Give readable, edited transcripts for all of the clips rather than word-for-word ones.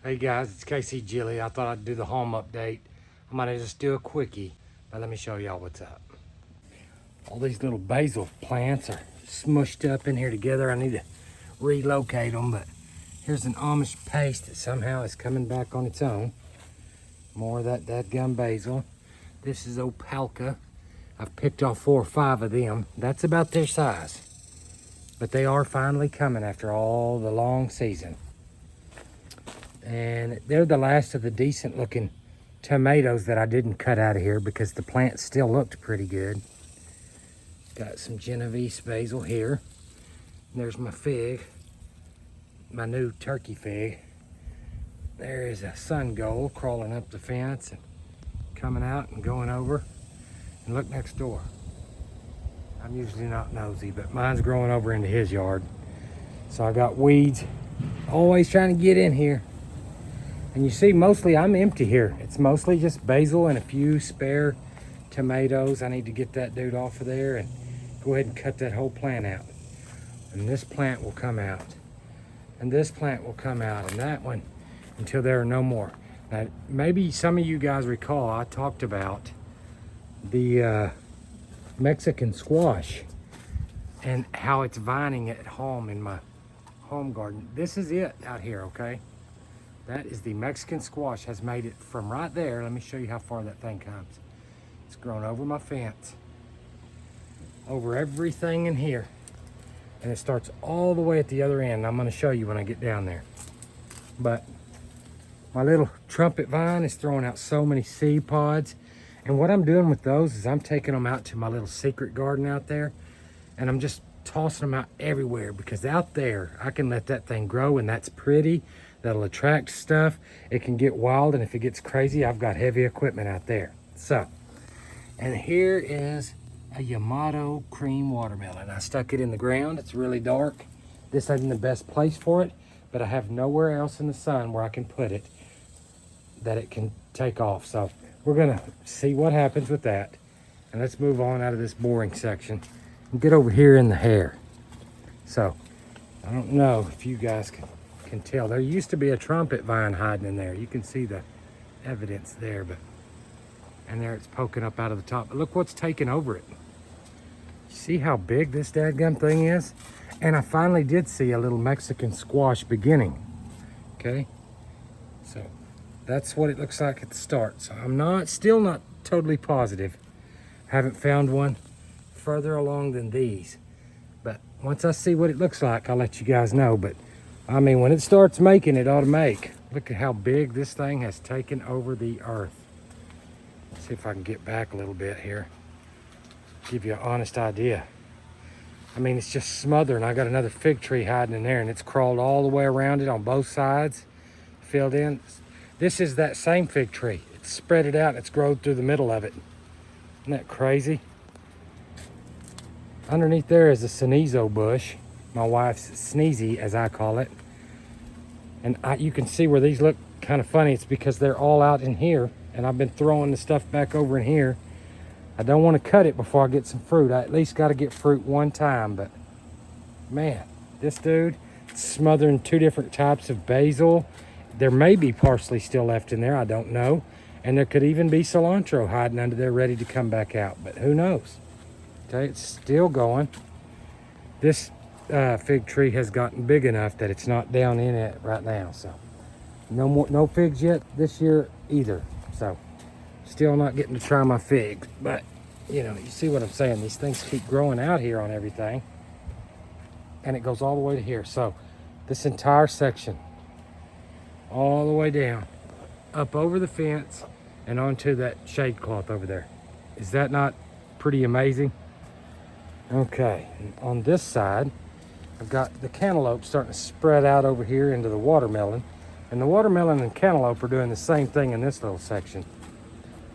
Hey guys, it's Casey Gilly. I thought I'd do the home update. I might just do a quickie, but let me show y'all what's up. All these little basil plants are smushed up in here together. I need to relocate them, but here's an Amish paste that somehow is coming back on its own. More of that dadgum basil. This is Opalka. I've picked off 4 or 5 of them. That's about their size, but they are finally coming after all the long season. And they're the last of the decent looking tomatoes that I didn't cut out of here because the plant still looked pretty good. Got some Genovese basil here. And there's my fig, my new turkey fig. There is a sun gold crawling up the fence and coming out and going over. And look next door. I'm usually not nosy, but mine's growing over into his yard. So I got weeds always trying to get in here. And you see, mostly I'm empty here. It's mostly just basil and a few spare tomatoes. I need to get that dude off of there and go ahead and cut that whole plant out. And this plant will come out. And this plant will come out. And that one until there are no more. Now, maybe some of you guys recall I talked about the Mexican squash and how it's vining at home in my home garden. This is it out here, okay? That is the Mexican squash. Has made it from right there. Let me show you how far that thing comes. It's grown over my fence, over everything in here, and it starts all the way at the other end. I'm going to show you when I get down there. But my little trumpet vine is throwing out so many seed pods, and what I'm doing with those is I'm taking them out to my little secret garden out there, and I'm just tossing them out everywhere, because out there I can let that thing grow, and that's pretty. That'll attract stuff. It can get wild, and if it gets crazy, I've got heavy equipment out there. So, and here is a Yamato cream watermelon. I stuck it in the ground. It's really dark. This isn't the best place for it, but I have nowhere else in the sun where I can put it that it can take off. So we're gonna see what happens with that. And let's move on out of this boring section and get over here in the hair. So I don't know if you guys can tell. There used to be a trumpet vine hiding in there. You can see the evidence there, but and there it's poking up out of the top. But look what's taking over it. See how big this dadgum thing is? And I finally did see a little Mexican squash beginning. Okay, so that's what it looks like at the start. So I'm still not totally positive. Haven't found one further along than these, but once I see what it looks like, I'll let you guys know. But I mean, when it starts making, it ought to make. Look at how big this thing has taken over the earth. Let's see if I can get back a little bit here. Give you an honest idea. I mean, it's just smothering. I got another fig tree hiding in there, and it's crawled all the way around it on both sides, filled in. This is that same fig tree. It's spread it out, and it's grown through the middle of it. Isn't that crazy? Underneath there is a Cenizo bush. My wife's sneezy, as I call it. And you can see where these look kind of funny. It's because they're all out in here, and I've been throwing the stuff back over in here. I don't want to cut it before I get some fruit. I at least got to get fruit one time. But man, this dude, smothering 2 different types of basil. There may be parsley still left in there, I don't know. And there could even be cilantro hiding under there ready to come back out, but who knows? Okay, it's still going. This fig tree has gotten big enough that it's not down in it right now. So no figs yet this year either. So still not getting to try my figs, but you know, you see what I'm saying. These things keep growing out here on everything, and it goes all the way to here. So this entire section, all the way down, up over the fence and onto that shade cloth over there. Is that not pretty amazing? Okay, and on this side, I've got the cantaloupe starting to spread out over here into the watermelon. And the watermelon and cantaloupe are doing the same thing in this little section.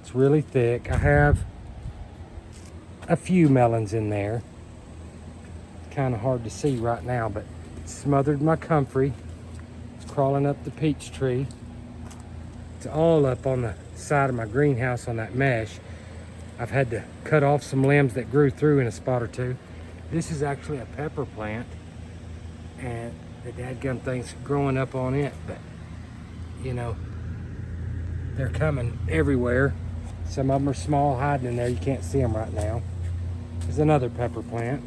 It's really thick. I have a few melons in there. Kind of hard to see right now, but it smothered my comfrey. It's crawling up the peach tree. It's all up on the side of my greenhouse on that mesh. I've had to cut off some limbs that grew through in a spot or two. This is actually a pepper plant, and the dadgum thing's growing up on it, but you know, they're coming everywhere. Some of them are small, hiding in there. You can't see them right now. There's another pepper plant.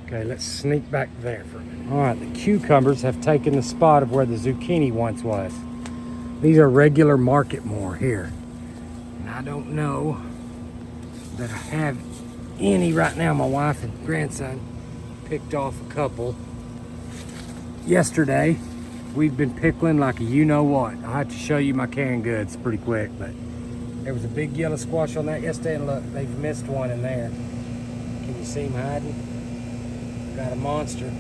Okay, let's sneak back there for a minute. All right, the cucumbers have taken the spot of where the zucchini once was. These are regular market more here. And I don't know that I have any right now. My wife and grandson picked off a couple yesterday. We've been pickling like a you-know-what. I'll have to show you my canned goods pretty quick, but there was a big yellow squash on that yesterday, and look, they've missed one in there. Can you see him hiding? Got a monster.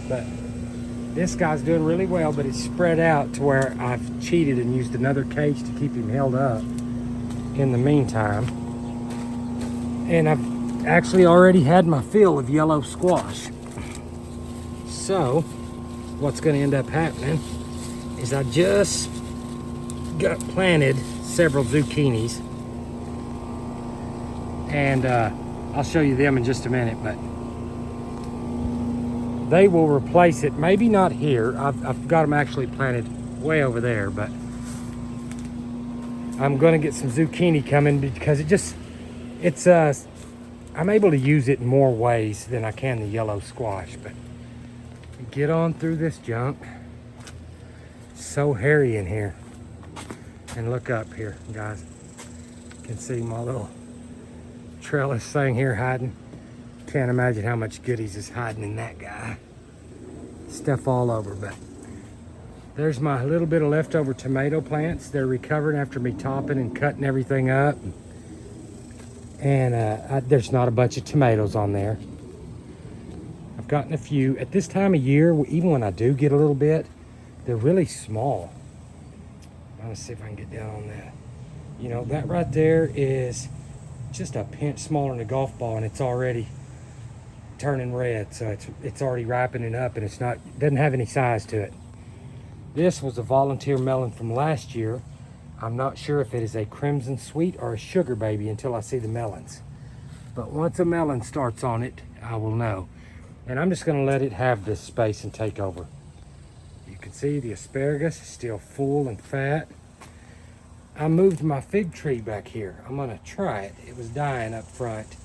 But this guy's doing really well, but it's spread out to where I've cheated and used another cage to keep him held up in the meantime. And I've actually already had my fill of yellow squash. So what's going to end up happening is I just got planted several zucchinis, and I'll show you them in just a minute, but they will replace it. Maybe not here. I've got them actually planted way over there, but I'm going to get some zucchini coming because I'm able to use it in more ways than I can the yellow squash. But get on through this junk. It's so hairy in here. And look up here, guys. You can see my little trellis thing here hiding. Can't imagine how much goodies is hiding in that guy. Stuff all over, but there's my little bit of leftover tomato plants. They're recovering after me topping and cutting everything up. And there's not a bunch of tomatoes on there. I've gotten a few. At this time of year, even when I do get a little bit, they're really small. Let's see if I can get down on that. You know, that right there is just a pinch smaller than a golf ball, and it's already turning red, so it's already ripening up, and doesn't have any size to it. This was a volunteer melon from last year. I'm not sure if it is a crimson sweet or a sugar baby until I see the melons. But once a melon starts on it, I will know. And I'm just going to let it have this space and take over. You can see the asparagus is still full and fat. I moved my fig tree back here. I'm going to try it. It was dying up front.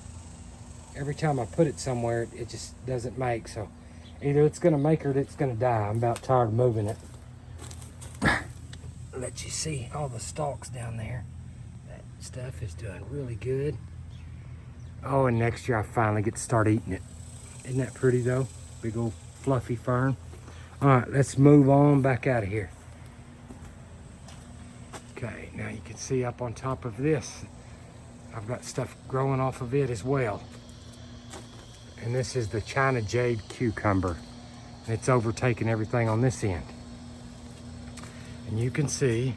Every time I put it somewhere, it just doesn't make. So either it's going to make or it's going to die. I'm about tired of moving it. Let you see all the stalks down there. That stuff is doing really good. Oh, and next year I finally get to start eating it. Isn't that pretty though? Big old fluffy fern. All right, let's move on back out of here. Okay, now you can see up on top of this, I've got stuff growing off of it as well. And this is the China Jade cucumber. It's overtaken everything on this end. And you can see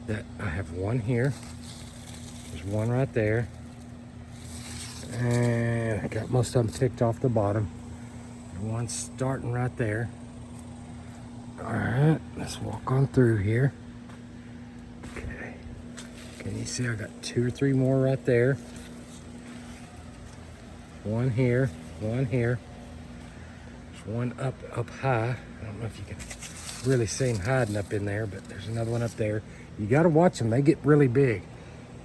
that I have one here. There's one right there. And I got most of them picked off the bottom. And one's starting right there. All right, let's walk on through here. Okay. Can you see I got 2 or 3 more right there? One here, one here. There's one up high. I don't know if you can really see him hiding up in there, but there's another one up there. You got to watch them. They get really big.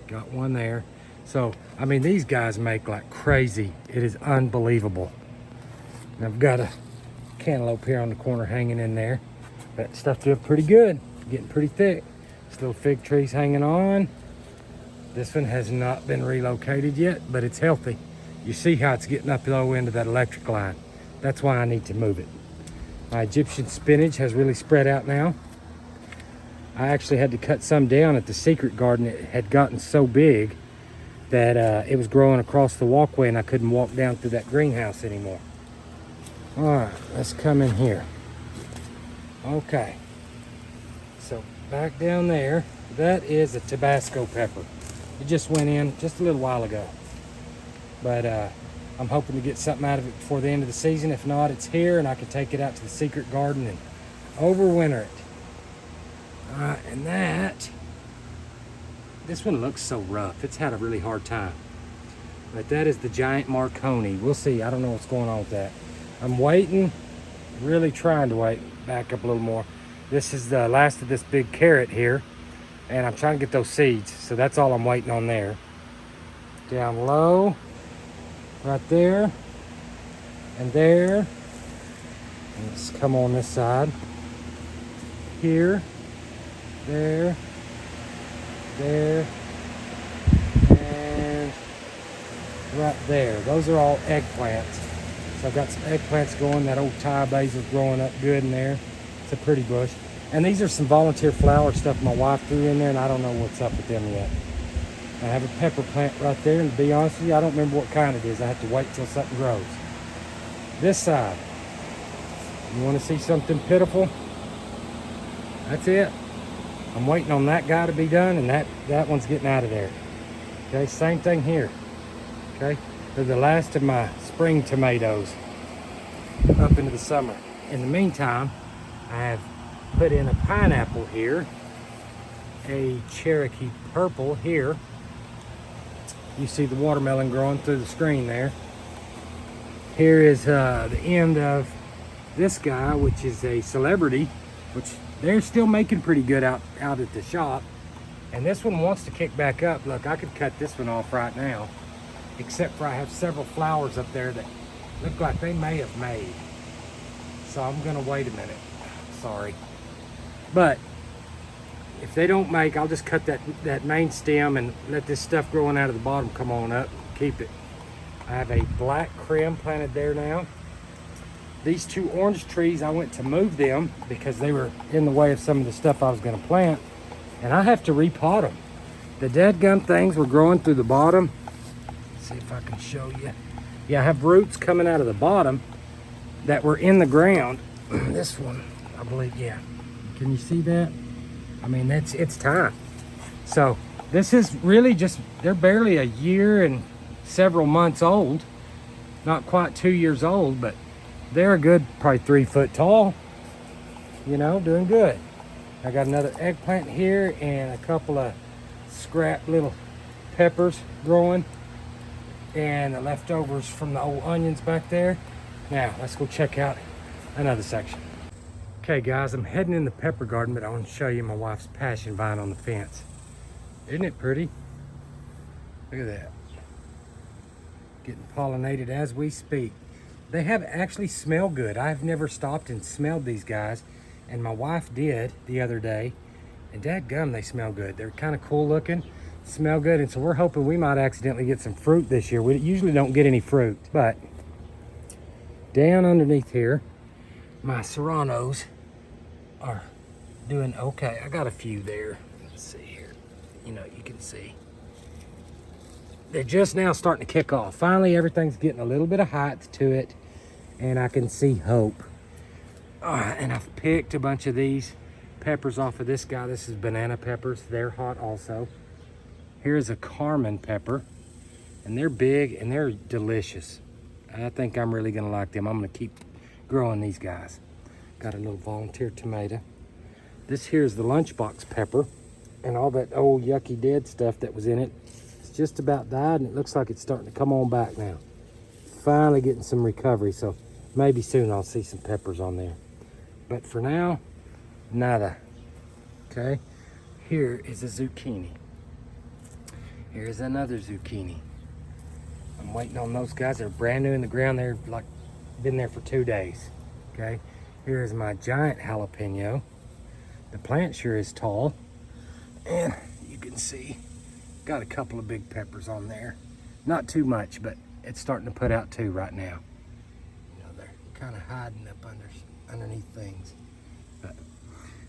Got one there. So, I mean, these guys make like crazy. It is unbelievable. And I've got a cantaloupe here on the corner hanging in there. That stuff doing pretty good. Getting pretty thick. This little fig tree's hanging on. This one has not been relocated yet, but it's healthy. You see how it's getting up low into that electric line. That's why I need to move it. My Egyptian spinach has really spread out now. I actually had to cut some down at the secret garden. It had gotten so big that it was growing across the walkway and I couldn't walk down through that greenhouse anymore. All right, let's come in here. Okay, so back down there, that is a Tabasco pepper. It just went in just a little while ago. But I'm hoping to get something out of it before the end of the season. If not, it's here and I can take it out to the secret garden and overwinter it. All right, and this one looks so rough. It's had a really hard time. But that is the giant Marconi. We'll see. I don't know what's going on with that. I'm waiting, really trying to wait, back up a little more. This is the last of this big carrot here, and I'm trying to get those seeds, so that's all I'm waiting on there. Down low, right there, and there. And let's come on this side. Here, there, there, and right there. Those are all eggplants. So I've got some eggplants going. That old Thai basil's growing up good in there. It's a pretty bush. And these are some volunteer flower stuff my wife threw in there, and I don't know what's up with them yet. I have a pepper plant right there, and to be honest with you, I don't remember what kind it is. I have to wait till something grows. This side. You want to see something pitiful? That's it. I'm waiting on that guy to be done, and that one's getting out of there. Okay, same thing here. Okay, they're the last of my spring tomatoes up into the summer. In the meantime, I have put in a pineapple here, a Cherokee purple here. You see the watermelon growing through the screen there. Here is the end of this guy, which is a celebrity, which they're still making pretty good out at the shop. And this one wants to kick back up. Look, I could cut this one off right now, except for I have several flowers up there that look like they may have made. So I'm gonna wait a minute. Sorry. But if they don't make, I'll just cut that main stem and let this stuff growing out of the bottom come on up and keep it. I have a black creme planted there now. These two orange trees, I went to move them because they were in the way of some of the stuff I was gonna plant, and I have to repot them. The dadgum things were growing through the bottom. Let's see if I can show you. Yeah, I have roots coming out of the bottom that were in the ground. This one, I believe, yeah. Can you see that? I mean, it's time. So this is really just, they're barely a year and several months old. Not quite 2 years old, but they're a good, probably 3 foot tall. You know, doing good. I got another eggplant here and a couple of scrap little peppers growing, and the leftovers from the old onions back there. Now, let's go check out another section. Okay guys, I'm heading in the pepper garden, but I want to show you my wife's passion vine on the fence. Isn't it pretty? Look at that. Getting pollinated as we speak. They have actually smell good. I've never stopped and smelled these guys, and my wife did the other day, and dadgum, they smell good. They're kind of cool looking, smell good, and so we're hoping we might accidentally get some fruit this year. We usually don't get any fruit, but down underneath here, my serranos are doing okay. I got a few there. Let's see here. You know, you can see. They're just now starting to kick off. Finally, everything's getting a little bit of height to it, and I can see hope. And I've picked a bunch of these peppers off of this guy. This is banana peppers. They're hot also. Here's a Carmen pepper, and they're big and they're delicious. I think I'm really gonna like them. I'm gonna keep growing these guys. Got a little volunteer tomato. This here is the lunchbox pepper, and all that old yucky dead stuff that was in it, it's just about died, and it looks like it's starting to come on back now. Finally getting some recovery, so maybe soon I'll see some peppers on there. But for now, nada. Okay, here is a zucchini. Here's another zucchini. I'm waiting on those guys. They're brand new in the ground. They're like been there for 2 days. Okay, here's my giant jalapeno. The plant sure is tall, and you can see got a couple of big peppers on there. Not too much, but it's starting to put out too right now. You know, they're kind of hiding up underneath things.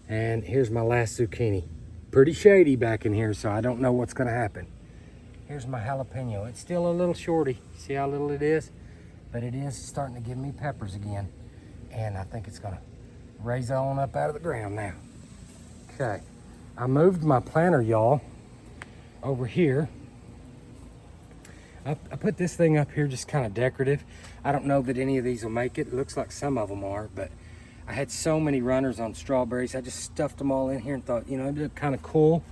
And here's my last zucchini. Pretty shady back in here, so I don't know what's gonna happen. Here's my jalapeno. It's still a little shorty. See how little it is? But it is starting to give me peppers again. And I think it's gonna raise on up out of the ground now. Okay, I moved my planter, y'all, over here. I put this thing up here just kind of decorative. I don't know that any of these will make it. It looks like some of them are, but I had so many runners on strawberries. I just stuffed them all in here and thought, you know, it'd look kind of cool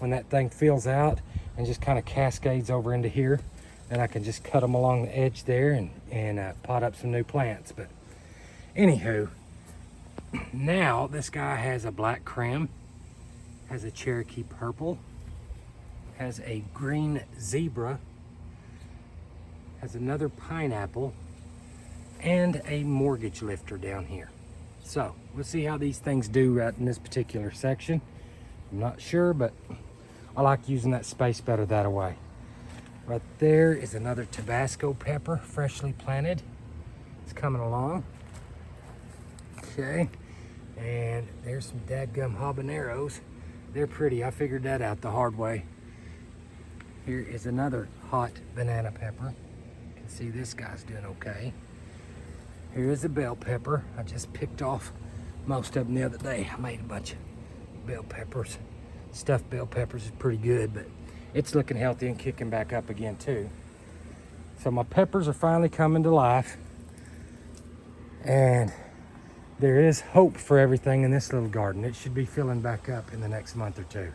when that thing fills out and just kind of cascades over into here. Then I can just cut them along the edge there and pot up some new plants. But anywho, Now this guy has a black cram, has a Cherokee purple, has a green zebra, has another pineapple, and a mortgage lifter down here. So we'll see how these things do right in this particular section. I'm not sure, but I like using that space better that way. Right there is another Tabasco pepper, freshly planted. It's coming along. Okay, and there's some dadgum habaneros. They're pretty. I figured that out the hard way. Here is another hot banana pepper. You can see this guy's doing okay. Here is a bell pepper. I just picked off most of them the other day. I made a bunch of bell peppers. Stuffed bell peppers is pretty good, but it's looking healthy and kicking back up again too. So my peppers are finally coming to life, and there is hope for everything in this little garden. It should be filling back up in the next month or two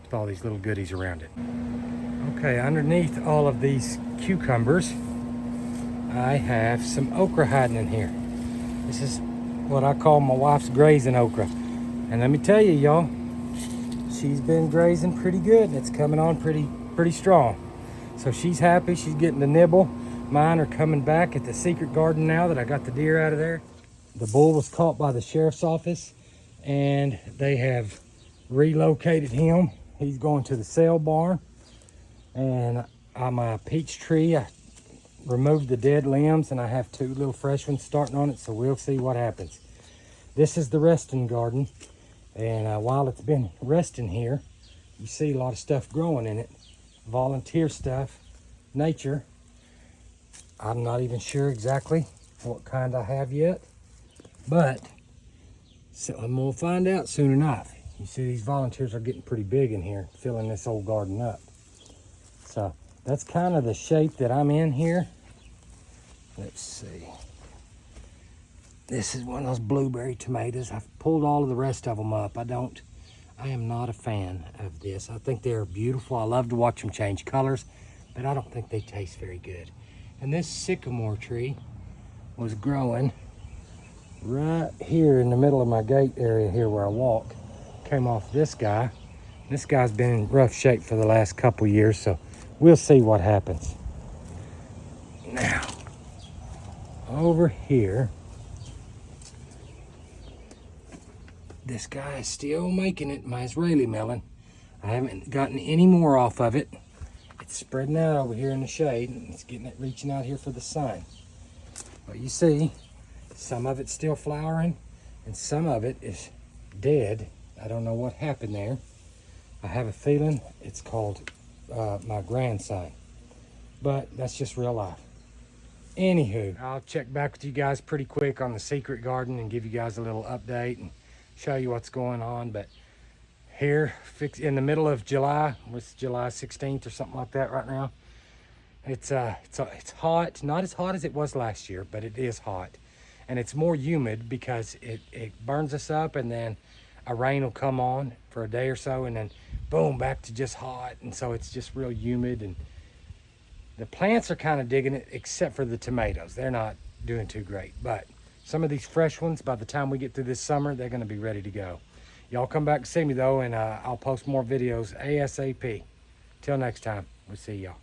with all these little goodies around it. Okay, underneath all of these cucumbers, I have some okra hiding in here. This is what I call my wife's grazing okra. And let me tell you, y'all, she's been grazing pretty good, and it's coming on pretty strong. So she's happy, she's getting to nibble. Mine are coming back at the secret garden now that I got the deer out of there. The bull was caught by the sheriff's office, and they have relocated him. He's going to the sale barn. And on my peach tree, I removed the dead limbs, and I have 2 little fresh ones starting on it, so we'll see what happens. This is the resting garden, and while it's been resting here, you see a lot of stuff growing in it. Volunteer stuff, nature. I'm not even sure exactly what kind I have yet, but so we'll find out soon enough. You see these volunteers are getting pretty big in here, filling this old garden up. So that's kind of the shape that I'm in here. Let's see. This is one of those blueberry tomatoes. I've pulled all of the rest of them up. I am not a fan of this. I think they're beautiful. I love to watch them change colors, but I don't think they taste very good. And this sycamore tree was growing right here in the middle of my gate area here where I walk. Came off this guy. This guy's been in rough shape for the last couple years, so we'll see what happens. Now, over here, this guy is still making it, my Israeli melon. I haven't gotten any more off of it. It's spreading out over here in the shade, and it's getting it reaching out here for the sun. But you see, some of it's still flowering, and some of it is dead. I don't know what happened there. I have a feeling it's called my grandson, but that's just real life. Anywho, I'll check back with you guys pretty quick on the secret garden and give you guys a little update and show you what's going on. But here, in the middle of July, it's July 16th or something like that right now. It's hot, not as hot as it was last year, but it is hot. And it's more humid because it burns us up, and then a rain will come on for a day or so, and then boom, back to just hot. And so it's just real humid, and the plants are kind of digging it, except for the tomatoes. They're not doing too great, but some of these fresh ones, by the time we get through this summer, they're going to be ready to go. Y'all come back and see me though, and I'll post more videos ASAP. Till next time, we'll see y'all.